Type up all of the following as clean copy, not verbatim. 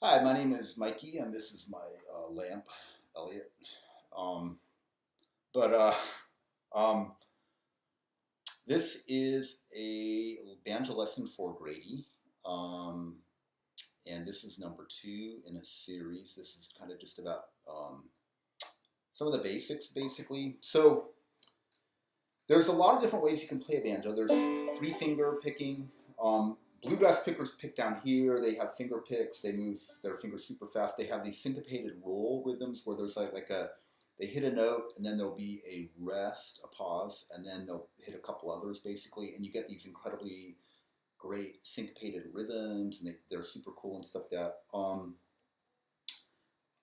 Hi, my name is Mikey, and this is my lamp, Elliot. Um, but um, this is a banjo lesson for Grady, um, and this is number two in a series. This is kind of just about some of the basics, basically. So there's a lot of different ways you can play a banjo. There's three finger picking. Bluegrass pickers pick down here. They have finger picks. They move their fingers super fast. They have these syncopated roll rhythms where there's they hit a note and then there'll be a rest, a pause, and then they'll hit a couple others basically, and you get these incredibly great syncopated rhythms, and they're super cool and stuff like that.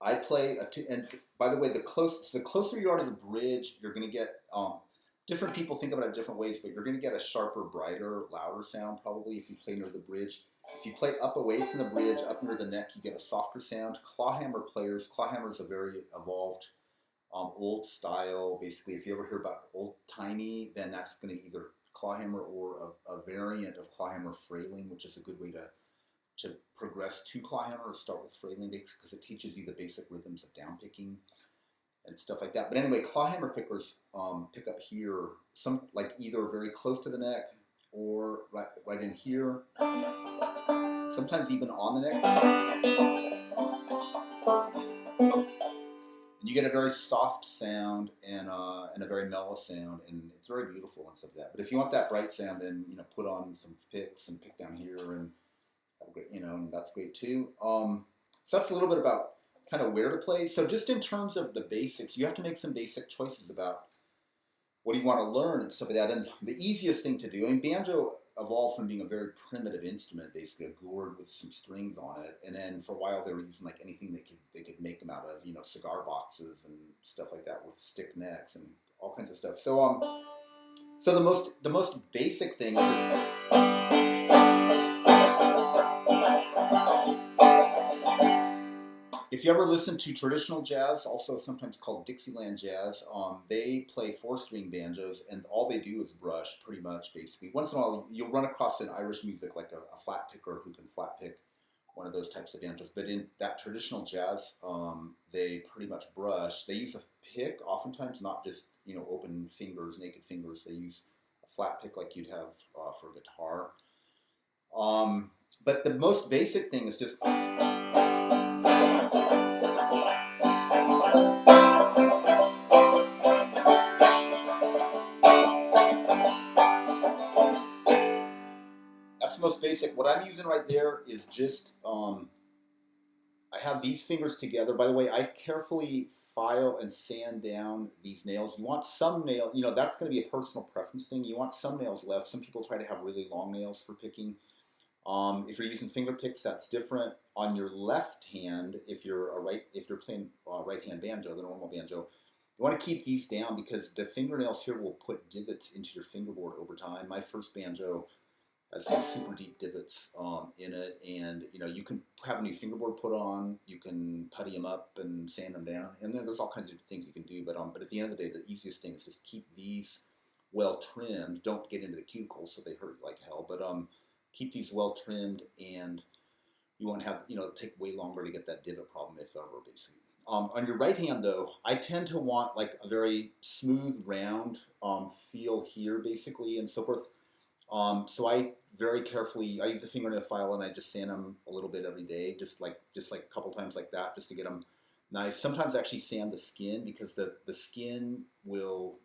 I play and by the way, the closer you are to the bridge, you're going to get different people think about it different ways, but you're going to get a sharper, brighter, louder sound probably if you play near the bridge. If you play up away from the bridge, up near the neck, you get a softer sound. Clawhammer players, clawhammer is a very evolved, old style. Basically, if you ever hear about old timey, then that's going to be either clawhammer or a variant of clawhammer frailing, which is a good way to progress to clawhammer or start with frailing because it teaches you the basic rhythms of down picking and stuff like that. But anyway, clawhammer pickers pick up here, some like either very close to the neck or right in here, sometimes even on the neck. And you get a very soft sound and a very mellow sound, and it's very beautiful and stuff like that. But if you want that bright sound, then put on some picks and pick down here, and and that's great too. So that's a little bit about kind of where to play. So just in terms of the basics, you have to make some basic choices about what do you want to learn and stuff like that. And the easiest thing to do, I mean, banjo evolved from being a very primitive instrument, basically a gourd with some strings on it, and then for a while they were using like anything they could make them out of, cigar boxes and stuff like that with stick necks and all kinds of stuff. So the most basic thing is if you ever listen to traditional jazz, also sometimes called Dixieland jazz, they play four-string banjos, and all they do is brush, pretty much, basically. Once in a while, you'll run across in Irish music like a flat picker who can flat pick one of those types of banjos. But in that traditional jazz, they pretty much brush. They use a pick, oftentimes, not just open fingers, naked fingers. They use a flat pick like you'd have for a guitar. But the most basic thing is just that's the most basic. What I'm using right there is just, I have these fingers together. By the way, I carefully file and sand down these nails. You want some nail, that's going to be a personal preference thing. You want some nails left. Some people try to have really long nails for picking. If you're using finger picks, that's different. On your left hand, if you're playing right hand banjo, the normal banjo, you want to keep these down because the fingernails here will put divots into your fingerboard over time. My first banjo has these super deep divots in it, and you can have a new fingerboard put on. You can putty them up and sand them down, and then there's all kinds of things you can do. But at the end of the day, the easiest thing is just keep these well trimmed. Don't get into the cuticles so they hurt like hell. But keep these well trimmed, and you won't have take way longer to get that divot problem if ever, basically. On your right hand, though, I tend to want like a very smooth, round feel here, basically, and so forth. So I very carefully, I use a fingernail file and I just sand them a little bit every day, just like a couple times like that, just to get them nice. Sometimes I actually sand the skin because the skin will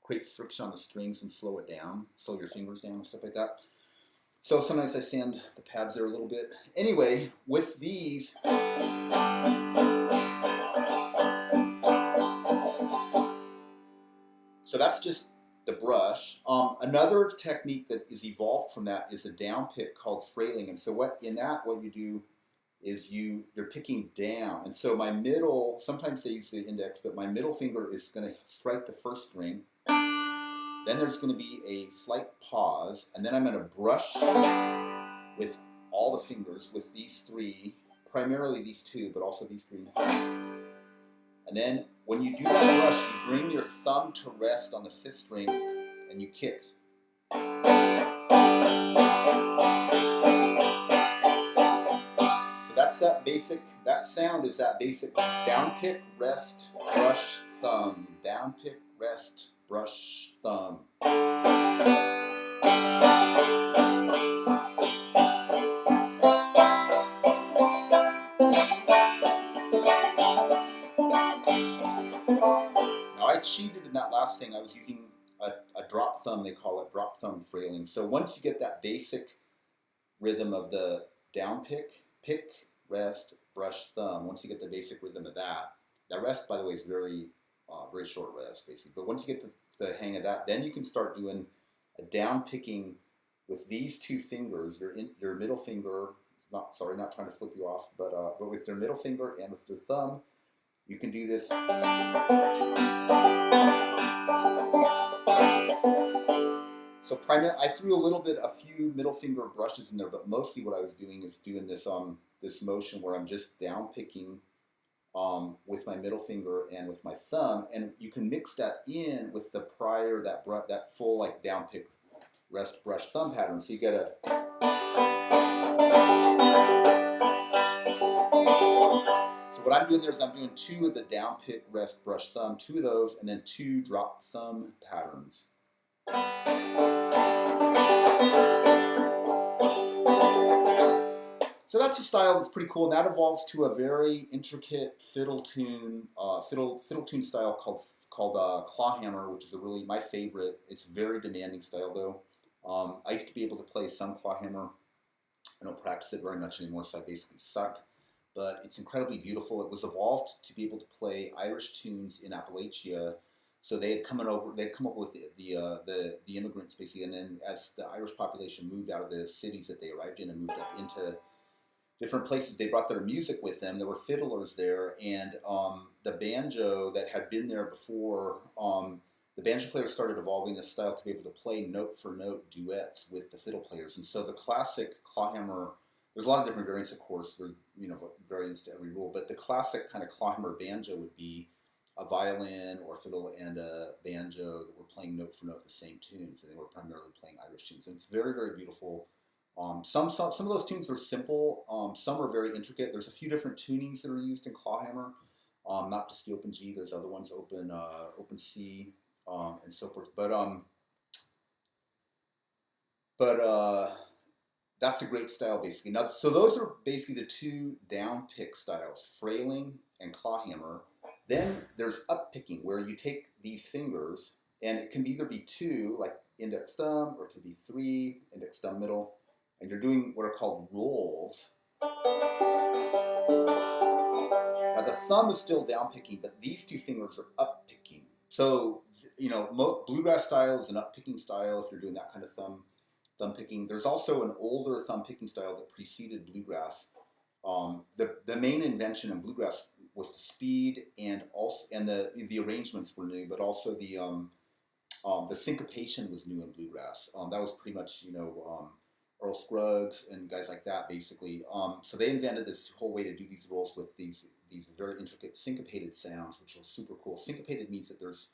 create friction on the strings and slow it down, slow your fingers down and stuff like that. So sometimes I sand the pads there a little bit. Anyway, with these, so that's just the brush. Another technique that is evolved from that is a down pick called frailing. And so what you do is you're picking down. And so my middle, sometimes they use the index, but my middle finger is going to strike the first string. Then there's going to be a slight pause, and then I'm going to brush with all the fingers, with these three, primarily these two, but also these three. And then when you do that brush, you bring your thumb to rest on the fifth string, and you kick. So that's that basic, that sound is that basic down pick, rest, brush, thumb. Down pick, rest, brush, thumb. Now I cheated in that last thing. I was using a drop thumb, they call it, drop thumb frailing. So once you get that basic rhythm of the down pick, pick, rest, brush, thumb, once you get the basic rhythm of that, that rest, by the way, is very, very short rest, basically. But once you get the hang of that, then you can start doing a down picking with these two fingers, your middle finger, not trying to flip you off, but with your middle finger and with your thumb, you can do this. So primarily, I threw a few middle finger brushes in there, but mostly what I was doing is doing this this motion where I'm just down picking with my middle finger and with my thumb, and you can mix that in with the prior that full like down pick, rest, brush, thumb pattern. So you get a. So what I'm doing there is I'm doing two of the down pick, rest, brush, thumb, two of those, and then two drop thumb patterns. So that's a style that's pretty cool, and that evolves to a very intricate fiddle tune style called clawhammer, which is my favorite. It's a very demanding style though. I used to be able to play some clawhammer. I don't practice it very much anymore, so I basically suck. But it's incredibly beautiful. It was evolved to be able to play Irish tunes in Appalachia. So they'd come up with the immigrants basically, and then as the Irish population moved out of the cities that they arrived in and moved up into different places, they brought their music with them. There were fiddlers there, and the banjo that had been there before, the banjo players started evolving this style to be able to play note for note duets with the fiddle players. And so the classic clawhammer, there's a lot of different variants, of course. There's variants to every rule, but the classic kind of clawhammer banjo would be a violin or fiddle and a banjo that were playing note for note the same tunes, and they were primarily playing Irish tunes. And it's very, very beautiful. Some of those tunes are simple. Some are very intricate. There's a few different tunings that are used in clawhammer. Not just the open G. There's other ones, open C, and so forth. But that's a great style, basically. Now, so those are basically the two down pick styles, frailing and clawhammer. Then there's up picking, where you take these fingers, and it can either be two, like index thumb, or it can be three, index thumb middle, and you're doing what are called rolls. Now the thumb is still down picking, but these two fingers are up picking. So bluegrass style is an up picking style if you're doing that kind of thumb picking. There's also an older thumb picking style that preceded bluegrass. The main invention in bluegrass was the speed, and the arrangements were new, but also the syncopation was new in bluegrass. That was pretty much Earl Scruggs and guys like that, basically. So they invented this whole way to do these rolls with these very intricate syncopated sounds, which are super cool. Syncopated means that there's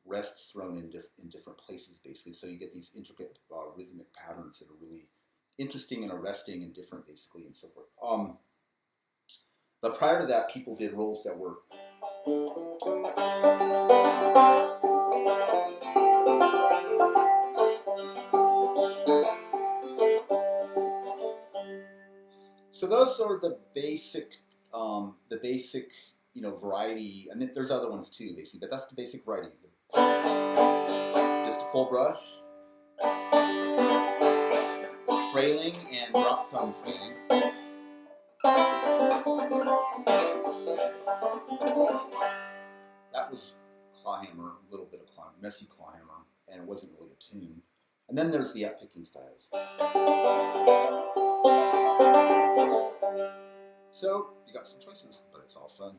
rests thrown in different places, basically. So you get these intricate rhythmic patterns that are really interesting and arresting and different, basically, and so forth. But prior to that, people did rolls that were so those are the basic variety. And there's other ones too, basically, but that's the basic variety. Just a full brush, frailing and drop thumb frailing. That was clawhammer, a little bit of clawhammer, messy clawhammer, and it wasn't really a tune. And then there's the up picking styles. So you got some choices, but it's all fun.